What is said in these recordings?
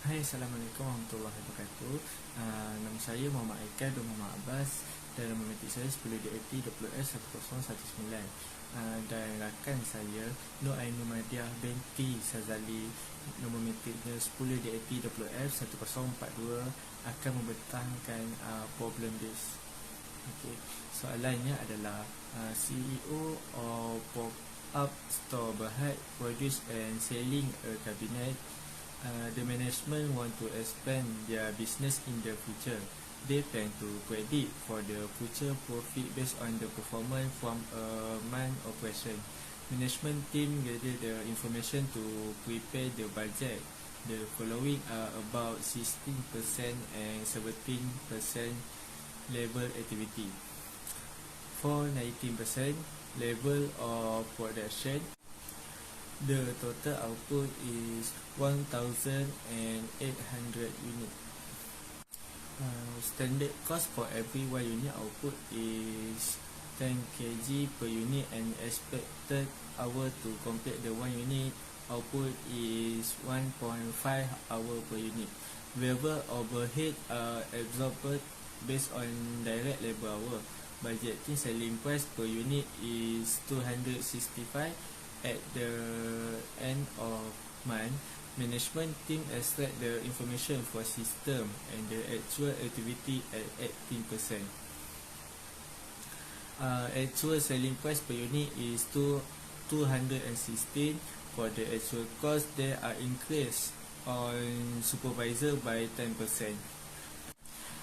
Hai, Assalamualaikum warahmatullahi wabarakatuh. Nama saya Muhammad Aikal bin Muhammad Abbas. Dan nama metik saya 10 DAT WS1019. Dan rakan saya Nur Ainul Madiah binti Sazali, nombor metiknya 10 DAT WF1042, akan membentangkan problem this. Okay. Soalannya adalah CEO of pop-up store Berhad produce and selling a cabinet. The management want to expand their business in the future. They plan to predict for the future profit based on the performance from a month operation. Management team gather the information to prepare the budget. The following are about 16% and 17% level activity. For 19% level of production, the total output is 1,800 units. Standard cost for every 1 unit output is 10 kg per unit, and expected hour to complete the 1 unit output is 1.5 hour per unit. Variable overhead are absorbed based on direct labor hour. Budgeting selling price per unit is 265. At the end of month, management team extract the information for system and the actual activity at 18%. Actual selling price per unit is 216. For the actual cost, they are increased on supervisor by 10%.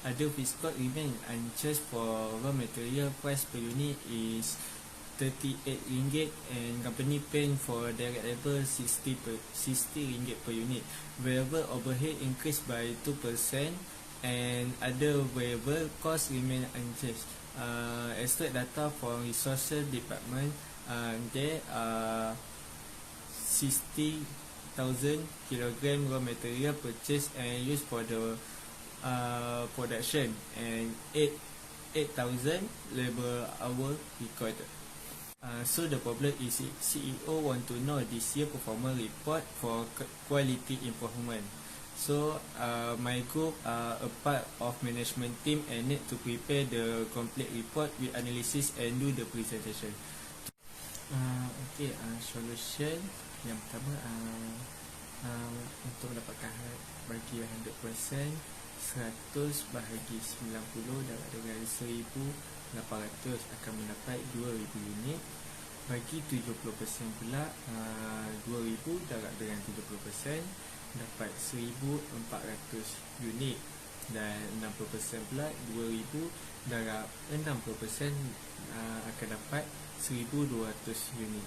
Other fixed cost remain unchanged. For raw material, price per unit is RM38, and company paying for direct labor RM60 per unit. Variable overhead increased by 2%, and other variable costs remain unchanged. Extract data from resources department. There are 60,000 kg raw material purchased and used for the production, and 8,000 labor hour recorded. So the problem is CEO want to know this year performance report for quality improvement. So my group are a part of management team and need to prepare the complete report with analysis and do the presentation. Solution yang pertama, untuk mendapatkan bagi 100%, 100 bahagi 90 dapat dengan 1,800 akan mendapat 2,000 unit. Bagi 70% pula, 2,000 darab dengan 70% dapat 1,400 unit. Dan 60% pula, 2,000 darab 60% akan dapat 1,200 unit.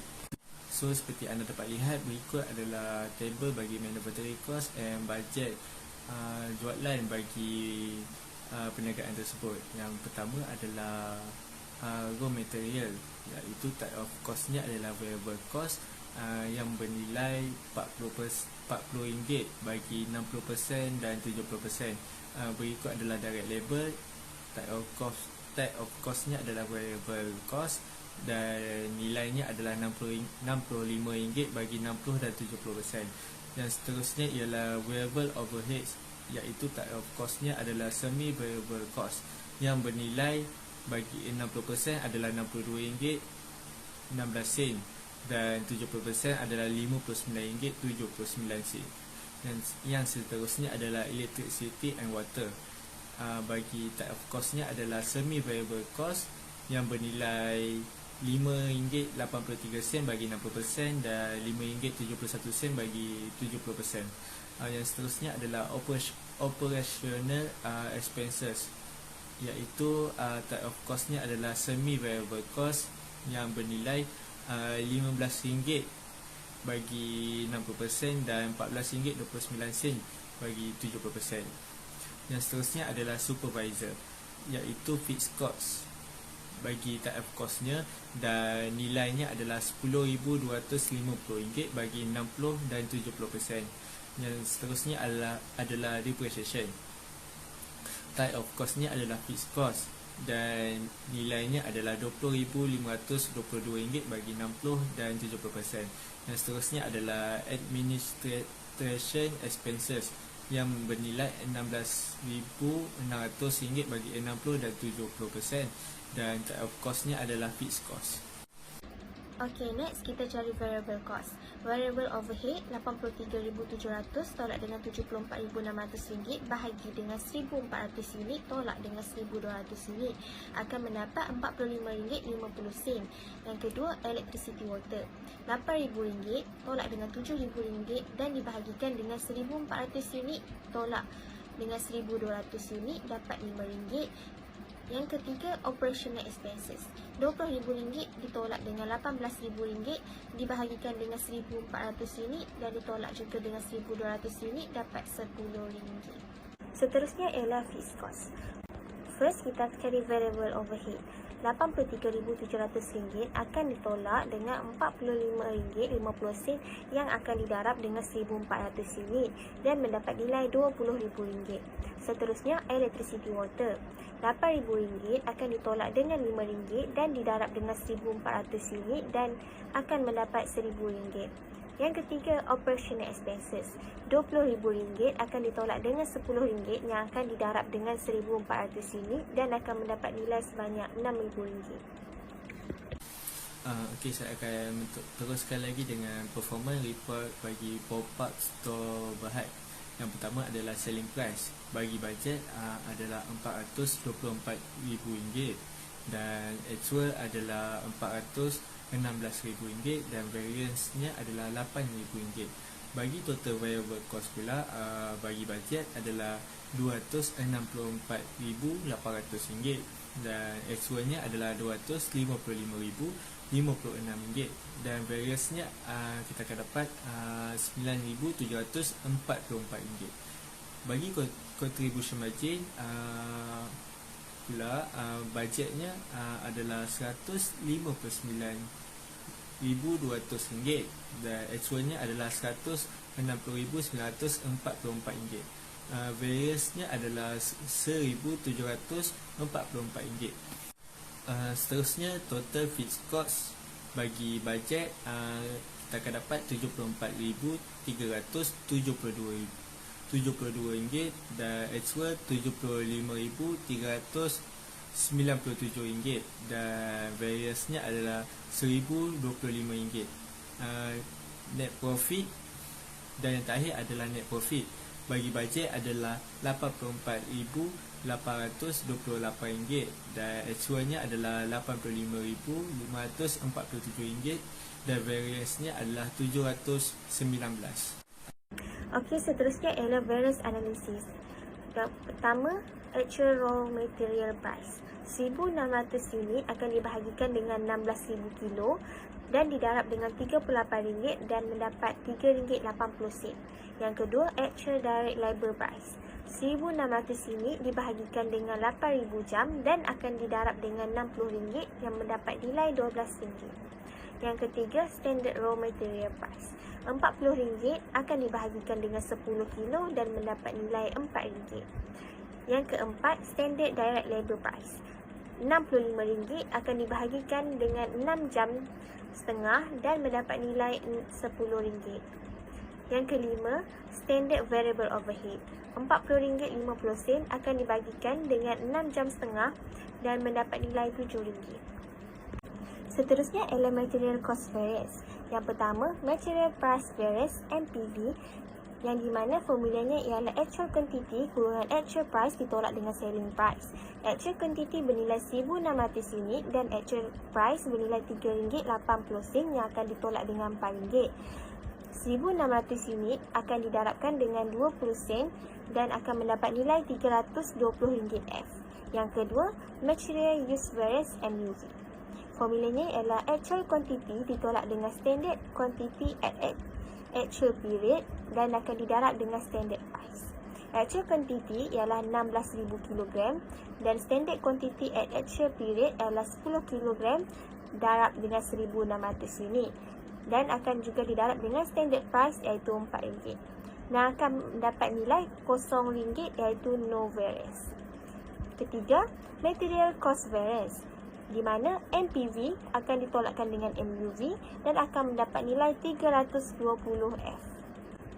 So seperti anda dapat lihat, berikut adalah table bagi manufacturing cost and budget jualan bagi perniagaan tersebut. Yang pertama adalah raw material, iaitu type of cost-nya adalah variable cost yang bernilai RM40 bagi 60% dan 70%. Berikut adalah direct labor. Type of cost-nya adalah variable cost dan nilainya adalah RM65 bagi 60 dan 70%. Yang seterusnya ialah variable overheads, iaitu type of cost-nya adalah semi variable cost yang bernilai bagi 60% adalah RM62 16 dan 70% adalah RM59 79. Dan yang seterusnya adalah electricity and water. Bagi type of cost-nya adalah semi variable cost yang bernilai RM5.83 bagi 60% dan RM5.71 bagi 70%. Yang seterusnya adalah operational expenses, iaitu type of cost-nya adalah semi variable cost yang bernilai RM15 bagi 60% dan RM14.29 bagi 70%. Yang seterusnya adalah supervisor, iaitu fixed cost bagi type of cost-nya dan nilainya adalah RM10,250 bagi 60 dan 70%. Yang seterusnya adalah depreciation. Type of cost-nya adalah fixed cost dan nilainya adalah RM20,522 bagi 60 dan 70%. Yang seterusnya adalah administration expenses, yang bernilai RM16,600 bagi 60 dan 70%, dan cut off cost-nya adalah fixed cost. Okay, next kita cari variable cost. Variable overhead RM83,700 tolak dengan RM74,600 bahagi dengan 1,400 unit tolak dengan 1,200 unit akan mendapat RM45.50. Yang kedua, electricity water RM8,000 tolak dengan RM7,000 dan dibahagikan dengan 1,400 unit tolak dengan 1,200 unit dapat RM5. Yang ketiga, operational expenses RM20,000 ditolak dengan RM18,000 dibahagikan dengan 1,400 unit dan ditolak juga dengan 1,200 unit dapat RM10. Seterusnya ialah fixed cost. First, kita cari variable overhead. RM83,700 akan ditolak dengan RM45.50 yang akan didarab dengan 1,400 unit dan mendapat nilai RM20,000. Seterusnya, electricity water RM8,000 akan ditolak dengan RM5 dan didarab dengan 1,400 unit dan akan mendapat RM1,000. Yang ketiga, operational expenses RM20,000 akan ditolak dengan RM10 yang akan didarab dengan 1,400 unit dan akan mendapat nilai sebanyak RM6,000. Okey, saya akan teruskan lagi dengan performance report bagi Power Park Store Berhad. Yang pertama adalah selling price. Bagi bajet adalah RM424,000 dan actual adalah RM416,000 dan variance-nya adalah RM8,000. Bagi total variable cost pula, bagi bajet adalah RM264,800 dan actualnya adalah RM255,056 dan variance-nya kita akan dapat RM9,744. Bagi contribution margin pula, bajetnya adalah RM159,200 dan actualnya adalah RM160,944. Variance-nya adalah RM1,744. Seterusnya, total fixed cost bagi bajet kita akan dapat RM74,372 dan actual RM75,397 dan variance-nya adalah RM1,025. Net profit dan yang terakhir adalah net profit. Bagi bajet adalah RM84,828 dan actualnya adalah RM85,547 dan variance-nya adalah RM719. Okey, seterusnya ialah variance analysis. Yang pertama, actual raw material price 1,600 unit akan dibahagikan dengan 16,000 kilo dan didarab dengan RM38 dan mendapat RM3.80. Yang kedua, actual direct labor price 1,600 unit dibahagikan dengan 8,000 jam dan akan didarab dengan RM60 yang mendapat nilai RM12. Yang ketiga, standard raw material price RM40 akan dibahagikan dengan 10 kilo dan mendapat nilai RM4. Yang keempat, standard direct labor price RM65 akan dibahagikan dengan 6 jam setengah dan mendapat nilai RM10. Yang kelima, standard variable overhead RM40.50 akan dibagikan dengan 6 jam setengah dan mendapat nilai RM7. Seterusnya ialah material cost variance. Yang pertama, material price variance MPV, yang di mana formulanya ialah actual quantity kurungan actual price ditolak dengan selling price. Actual quantity bernilai 1,600 unit dan actual price bernilai RM3.80 yang akan ditolak dengan RM4. 1,600 unit akan didarabkan dengan 20% dan akan mendapat nilai RM320F. Yang kedua, material use variance MUV. Formulanya ialah actual quantity ditolak dengan standard quantity at actual period dan akan didarab dengan standard price. Actual quantity ialah 16,000 kg dan standard quantity at actual period ialah 10 kg darab dengan 1,600 unit dan akan juga didarab dengan standard price iaitu RM4 dan akan mendapat nilai RM0 iaitu no variance. Ketiga, material cost variance, di mana MPV akan ditolakkan dengan MUV dan akan mendapat nilai 320F.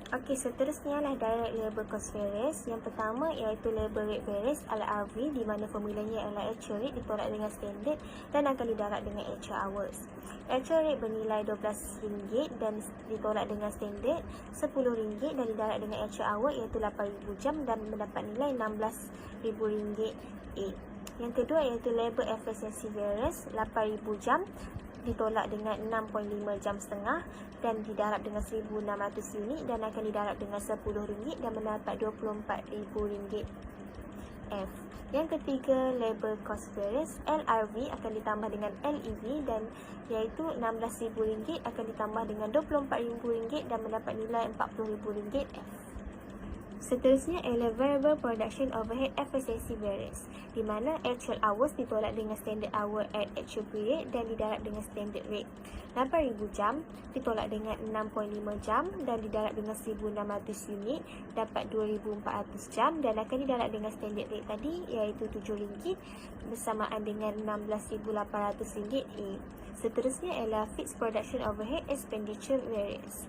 Okey, seterusnya lah direct labor cost variance. Yang pertama iaitu labor rate variance LRV, di mana formulanya adalah actual rate ditolak dengan standard dan akan didarab dengan actual hours. Actual rate bernilai RM12 dan ditolak dengan standard RM10 dan didarab dengan actual hour iaitu 8,000 jam dan mendapat nilai RM16,000 A. Yang kedua iaitu labor efficiency variance 8,000 jam ditolak dengan 6.5 jam setengah dan didarab dengan 1,600 unit dan akan didarab dengan RM10 dan mendapat RM24,000 F. Yang ketiga, labor cost variance LRV akan ditambah dengan LEV dan iaitu RM16,000 akan ditambah dengan RM24,000 dan mendapat nilai RM40,000 F. Seterusnya ialah variable production overhead efficiency variance, di mana actual hours ditolak dengan standard hour at actual period dan didarab dengan standard rate. 8,000 jam ditolak dengan 6.5 jam dan didarab dengan 1,600 unit dapat 2,400 jam dan akan didarab dengan standard rate tadi iaitu RM7 bersamaan dengan RM16,800 A. Seterusnya ialah fixed production overhead expenditure variance,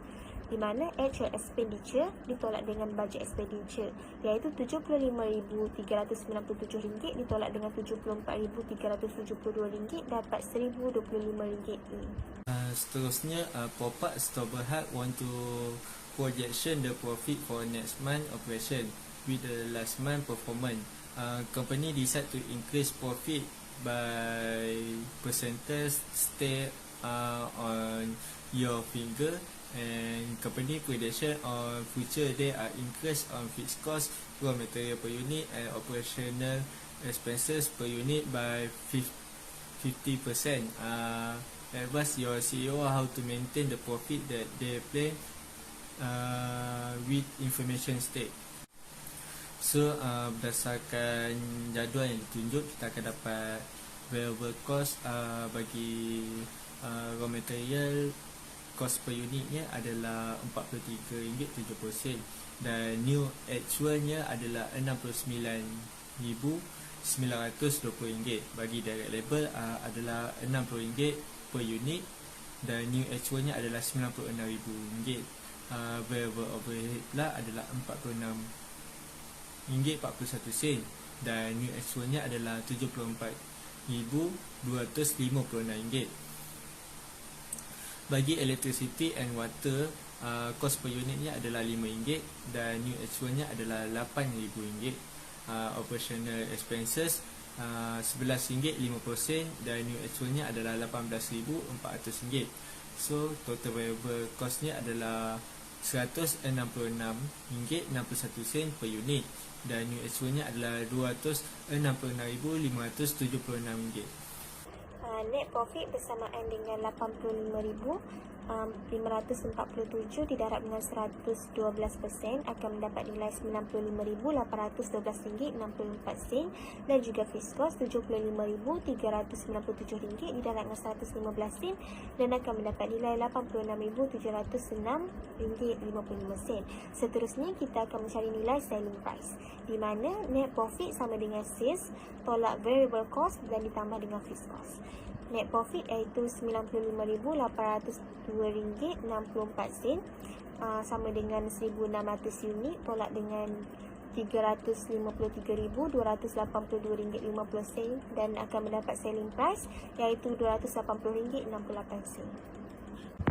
di mana actual expenditure ditolak dengan budget expenditure iaitu RM75,397 ditolak dengan RM74,372 dapat RM1,025 A. Seterusnya, Popak Stoberhart want to projection the profit for next month operation with the last month performance. Company decide to increase profit by percentage stay on your figure, and company prediction on future they are increase on fixed cost, raw material per unit and operational expenses per unit by 50%. Advise your CEO how to maintain the profit that they plan with information state. So berdasarkan jadual yang ditunjuk, kita akan dapat variable cost bagi raw material. Kos per unitnya adalah RM43.70 dan new actualnya adalah RM69,920. Bagi direct labor adalah RM60 per unit dan new actualnya adalah RM96,000. Variable overhead pula adalah RM46.41 dan new actualnya adalah RM74,256. Bagi electricity and water, kos per unitnya adalah RM5 dan new actualnya adalah RM8,000. Operational expenses RM11.50 dan new actualnya adalah RM18,400. So total variable costnya adalah RM166.61 per unit dan new actualnya adalah RM266,576. Net profit bersamaan dengan RM85,547 didarab dengan 112% akan mendapat nilai RM95,812.64 dan juga fixed cost RM75,397 didarab dengan 115% dan akan mendapat nilai RM86,706.55. Seterusnya kita akan mencari nilai selling price, di mana net profit sama dengan sales tolak variable cost dan ditambah dengan fixed cost. Net profit iaitu RM92,802.64 sama dengan 1,600 unit tolak dengan RM353,282.50 dan akan mendapat selling price iaitu RM280.68.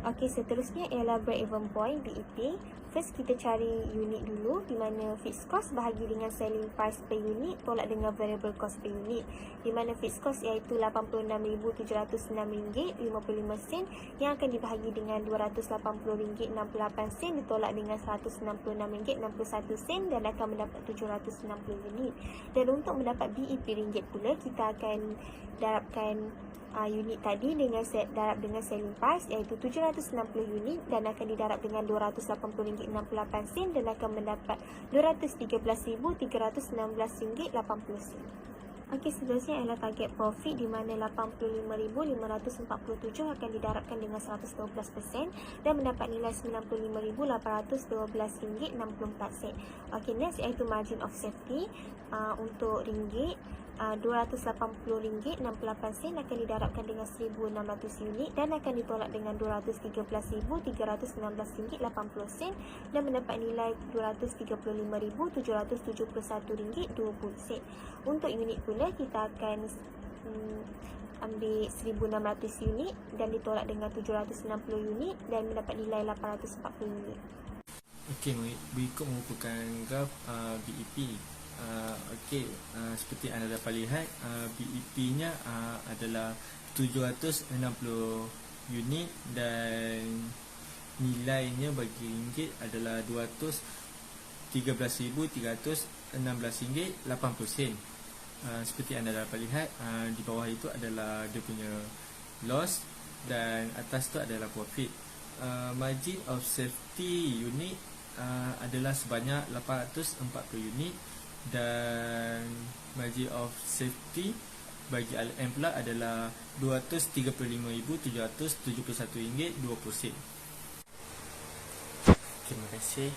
Okey, seterusnya ialah break-even point BEP. First kita cari unit dulu, di mana fixed cost bahagi dengan selling price per unit tolak dengan variable cost per unit, di mana fixed cost iaitu RM86,706.55 yang akan dibahagi dengan RM280.68 ditolak dengan RM166.61 dan akan mendapat 760 unit. Dan untuk mendapat BEP ringgit pula, kita akan darabkan unit tadi dengan darab dengan selling price iaitu 760 unit dan akan didarab dengan RM280.68 dan akan mendapat RM213,316.80. Okey, seterusnya adalah target profit, di mana RM85,547 akan didarabkan dengan 112% dan mendapat nilai RM95,812.64. Okey, next iaitu margin of safety untuk ringgit. RM280.68 akan didarabkan dengan 1,600 unit dan akan ditolak dengan RM213,316.80 dan mendapat nilai RM235,771.20. Untuk unit pula kita akan ambil 1,600 unit dan ditolak dengan 760 unit dan mendapat nilai 840 unit. Okey, berikut merupakan graf BEP. Seperti anda dapat lihat, BEP-nya adalah 760 unit dan nilainya bagi ringgit adalah RM213,316.80. Seperti anda dapat lihat, di bawah itu adalah dia punya loss dan atas tu adalah profit. Margin of safety unit adalah sebanyak 840 unit dan margin of safety bagi LM pula adalah RM235,771.20. Terima kasih.